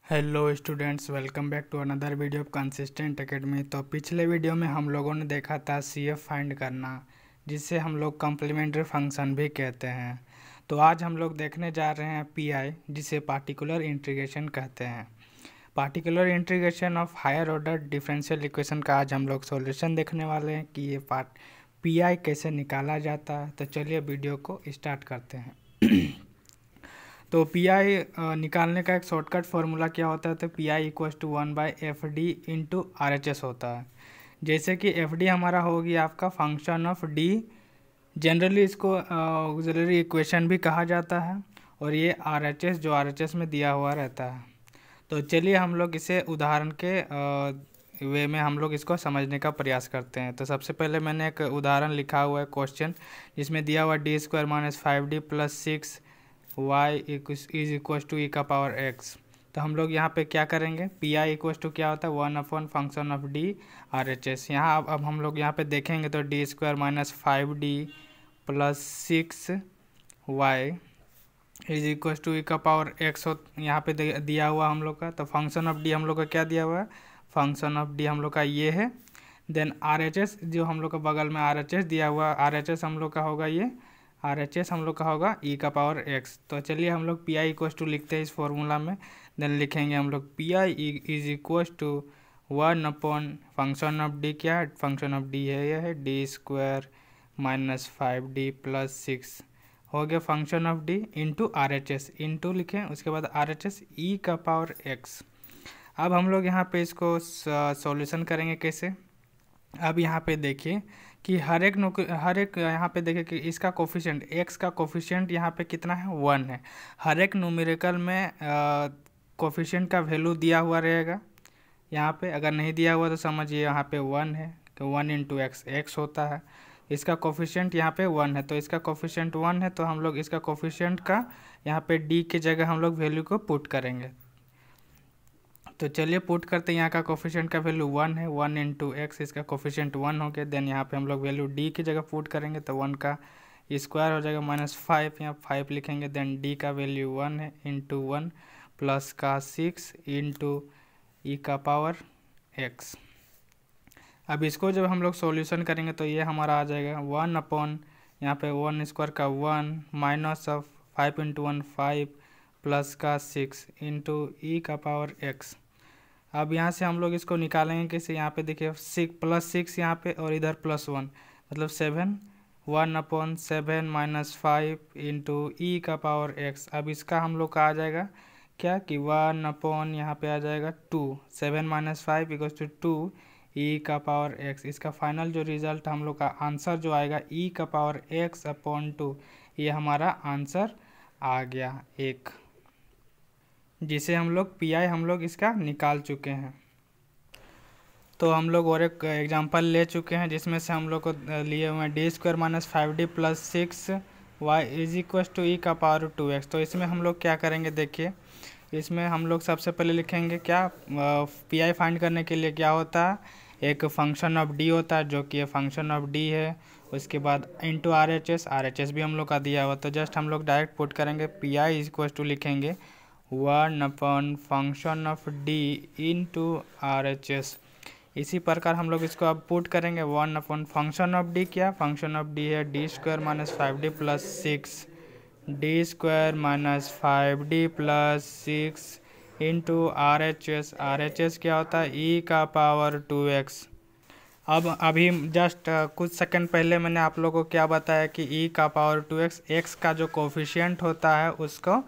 Hello students, welcome back to another video of Consistent Academy. तो पिछले video में हम लोगों ने देखा था सीएफ फाइंड करना, जिसे हम लोग कम्प्लीमेंट्री फंक्शन भी कहते हैं। तो आज हम लोग देखने जा रहे हैं पीआई, जिसे पार्टिकुलर इंटीग्रेशन कहते हैं। Particular integration of higher order differential equation का आज हम लोग सॉल्यूशन देखने वाले हैं कि ये पीआई कैसे निकाला जाता है। तो चलिए वीडियो को स्टार्ट करते हैं। तो पीआई निकालने का एक शॉर्टकट फार्मूला क्या होता है, तो PI equals to 1/FD into RHS होता है। जैसे कि FD हमारा होगी आपका फंक्शन ऑफ D, जनरली इसको ऑक्सिलरी इक्वेशन भी कहा जाता है, और ये RHS जो RHS में दिया हुआ रहता है। तो चलिए हम लोग इसे उदाहरण के वे में हम लोग इसको समझने का प्रयास करते हैं। तो सबसे पहले मैंने एक उदाहरण लिखा हुआ है क्वेश्चन, जिसमें दिया हुआ D² - 5D + 6 y is equal to e⁻x। तो हम लोग यहाँ पे क्या करेंगे, पी आई इक्वल टू क्या होता है 1/, फंक्शन ऑफ डी RHS। यहाँ अब हम लोग यहाँ पे देखेंगे तो D² - 5D + 6y is equal to e⁻x हो, यहाँ पे दिया हुआ हम लोग का। तो फंक्शन ऑफ डी हम लोग का क्या दिया हुआ है, फंक्शन ऑफ डी हम लोग का ये है। देन RHS जो हम लोग का बगल में RHS दिया हुआ, RHS हम लोग का होगा ये, RHS हम लोग का होगा e⁻x। तो चलिए हम लोग पी आई इक्वल टू लिखते हैं इस फॉर्मूला में। देन लिखेंगे हम लोग P I is equal to 1/, function of D क्या है, फंक्शन ऑफ डी है यह है D² - 5D + 6 हो गया function of D into RHS, into लिखें उसके बाद RHS e⁻x। अब हम लोग यहाँ पे इसको सॉल्यूशन करेंगे कैसे। अब यहाँ पे देखिए कि हर एक यहाँ पे देखिए कि इसका कोफिशिएंट x का कोफिशिएंट यहाँ पे कितना है, 1 है। हर एक न्यूमेरिकल में कोफिशिएंट का वैल्यू दिया हुआ रहेगा। यहाँ पे अगर नहीं दिया हुआ तो समझिए यहाँ पे 1 है, तो 1 × x होता है। इसका कोफिशिएंट यहाँ पे 1 है, तो इसका कोफिशिएंट 1 है, तो हम लोग इसका कोफिशिएंट का यहाँ पे d की जगह हम लोग वैल्यू को पुट करेंगे। तो चलिए पुट करते हैं, यहाँ का कोफिशिएंट का वैल्यू 1 है, 1 × x, इसका कोफिशिएंट 1 हो गया। देन यहाँ पे हम लोग वैल्यू d की जगह पुट करेंगे, तो 1 का स्क्वायर हो जाएगा -5, यहाँ 5 लिखेंगे। देन d का वैल्यू 1 है, इंटू 1 प्लस का 6 इंटू e⁻x। अब इसको जब हम लोग सॉल्यूशन करेंगे तो ये हमारा आ जाएगा 1/, यहाँ पे 1² का 1 माइनस ऑफ 5 × 1 5 प्लस का 6 इंटू e⁻x। अब यहाँ से हम लोग इसको निकालेंगे कैसे, यहाँ पे देखिए 6 यहाँ पे और इधर +1 मतलब 7, 1/7 - 5 इंटू e⁻x। अब इसका हम लोग का आ जाएगा क्या कि 1/, यहाँ पे आ जाएगा 2, 7 - 5 = 2 e⁻x। इसका फाइनल जो रिजल्ट हम लोग का आंसर जो आएगा e⁻x/2, ये हमारा आंसर आ गया एक, जिसे हम लोग पीआई हम लोग इसका निकाल चुके हैं। तो हम लोग और एक एग्जांपल ले चुके हैं, जिसमें से हम लोग को लिए हुए हैं D² - 5D + 6y is equal to e⁻2x। तो इसमें हम लोग क्या करेंगे, देखिए इसमें हम लोग सबसे पहले लिखेंगे क्या, पीआई फाइंड करने के लिए क्या होता है, एक फंक्शन ऑफ डी होता है जो कि फंक्शन ऑफ डी है। उसके बाद इंटू RHS भी हम लोग का दिया हुआ, तो जस्ट हम लोग डायरेक्ट पुट करेंगे पीआई इज इक्वल टू लिखेंगे 1/, function of D into RHS। इसी प्रकार हम लोग इसको अब पुट करेंगे 1/, फंक्शन ऑफ डी क्या, फंक्शन ऑफ डी है D² - 5D + 6, D² - 5D + 6 into RHS क्या होता है e⁻2x। अब अभी जस्ट कुछ सेकंड पहले मैंने आप लोगों को क्या बताया कि e⁻2x, x का जो कोफिशिएंट होता है उसको,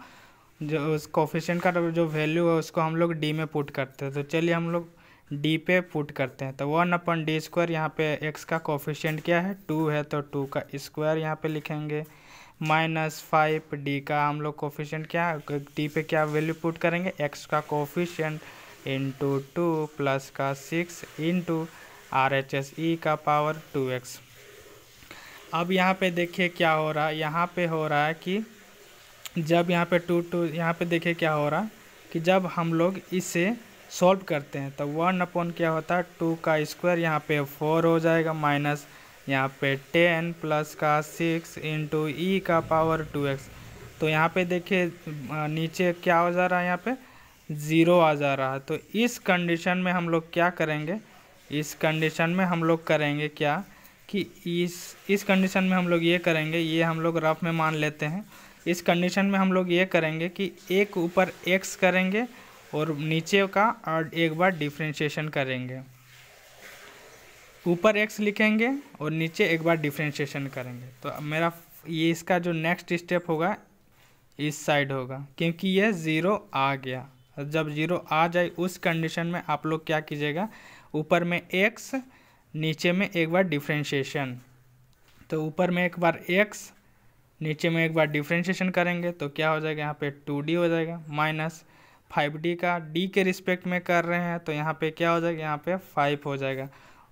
जो उस कोफिशिएंट का जो वैल्यू है उसको हम लोग d में पुट करते हैं। तो चलिए हम लोग d पे पुट करते हैं। तो 1/d², यहाँ पे x का कोफिशिएंट क्या है 2 है, तो 2 का स्क्वायर यहाँ पे लिखेंगे, -5 d का हम लोग कोफिशिएंट क्या, d पे क्या वैल्यू पुट करेंगे, x का कोफिशिएंट इंटू 2 प्लस का 6 इंटू RHS e⁻2x। अब यहाँ पे देखिए क्या हो रहा है, यहाँ पे हो रहा है कि जब यहाँ पे 2 यहाँ पे देखिए क्या हो रहा है कि जब हम लोग इसे सॉल्व करते हैं तो 1/, क्या होता है 2 का स्क्वायर, यहाँ पे 4 हो जाएगा, माइनस यहाँ पे 10 प्लस का 6 इंटू e⁻2x। तो यहाँ पे देखिए नीचे क्या हो जा रहा है, यहाँ पे ज़ीरो आ जा रहा है। तो इस कंडीशन में हम लोग क्या करेंगे, इस कंडीशन में हम लोग करेंगे क्या कि इस कंडीशन में हम लोग ये करेंगे, ये हम लोग रफ में मान लेते हैं। इस कंडीशन में हम लोग ये करेंगे कि एक ऊपर x करेंगे और नीचे का और एक बार डिफ्रेंशिएशन करेंगे। ऊपर x लिखेंगे और नीचे एक बार डिफ्रेंशिएशन करेंगे। तो मेरा ये इसका जो नेक्स्ट स्टेप होगा इस साइड होगा, क्योंकि ये ज़ीरो आ गया। जब ज़ीरो आ जाए उस कंडीशन में आप लोग क्या कीजिएगा, ऊपर में x नीचे में एक बार डिफ्रेंशिएशन। तो ऊपर में एक बार x नीचे में एक बार डिफ्रेंशिएशन करेंगे तो क्या हो जाएगा, यहाँ पे 2d हो जाएगा माइनस 5d का d के रिस्पेक्ट में कर रहे हैं तो यहाँ पे क्या हो जाएगा, यहाँ पे 5 हो जाएगा।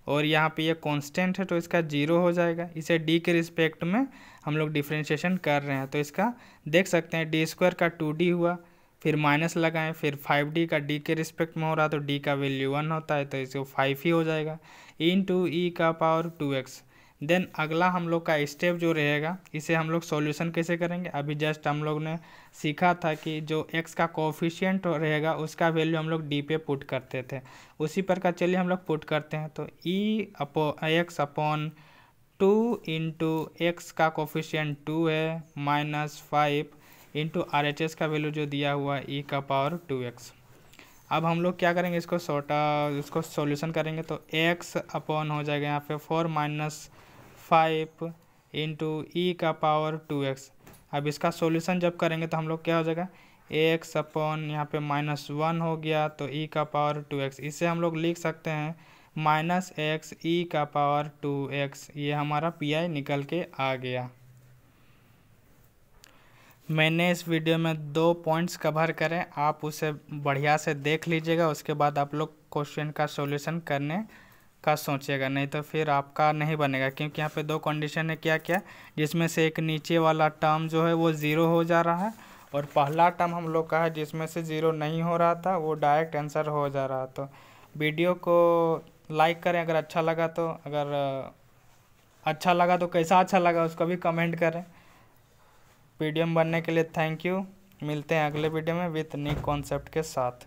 और यहाँ पे ये कांस्टेंट है तो इसका 0 हो जाएगा। इसे d के रिस्पेक्ट में हम लोग डिफ्रेंशिएशन कर रहे हैं तो इसका देख सकते हैं d स्क्वायर का 2d हुआ, फिर माइनस लगाएं, फिर 5d का d के रिस्पेक्ट में हो रहा तो d का वैल्यू 1 होता है तो इसको 5 ही हो जाएगा इंटू e का पावर 2x। देन अगला हम लोग का स्टेप जो रहेगा, इसे हम लोग सॉल्यूशन कैसे करेंगे। अभी जस्ट हम लोग ने सीखा था कि जो x का कोफिशिएंट रहेगा उसका वैल्यू हम लोग d पे पुट करते थे, उसी प्रकार चलिए हम लोग पुट करते हैं। तो x अपॉन 2 इंटू एक्स का कोफिशिएंट 2 है माइनस 5 इंटू RHS का वैल्यू जो दिया हुआ है e का पावर 2x। अब हम लोग क्या करेंगे, इसको सॉल्यूशन करेंगे तो x अपॉन हो जाएगा यहाँ पे 4 माइनस 5 इंटू ई का पावर 2x। अब इसका सॉल्यूशन जब करेंगे तो हम लोग क्या हो जाएगा, x अपॉन यहाँ पे -1 हो गया तो e का पावर 2x। इसे हम लोग लिख सकते हैं माइनस एक्स ई का पावर 2x। ये हमारा पी निकल के आ गया। मैंने इस वीडियो में 2 पॉइंट्स कवर करें, आप उसे बढ़िया से देख लीजिएगा, उसके बाद आप लोग क्वेश्चन का सॉल्यूशन करने का सोचिएगा, नहीं तो फिर आपका नहीं बनेगा। क्योंकि यहाँ पे 2 कंडीशन है क्या क्या, जिसमें से एक नीचे वाला टर्म जो है वो 0 हो जा रहा है और पहला टर्म हम लोग का है जिसमें से 0 नहीं हो रहा था वो डायरेक्ट आंसर हो जा रहा। तो वीडियो को लाइक करें अगर अच्छा लगा तो, अगर अच्छा लगा तो कैसा अच्छा लगा उसको भी कमेंट करें। वीडियो में बनने के लिए थैंक यू। मिलते हैं अगले वीडियो में विथ न्यू कॉन्सेप्ट के साथ।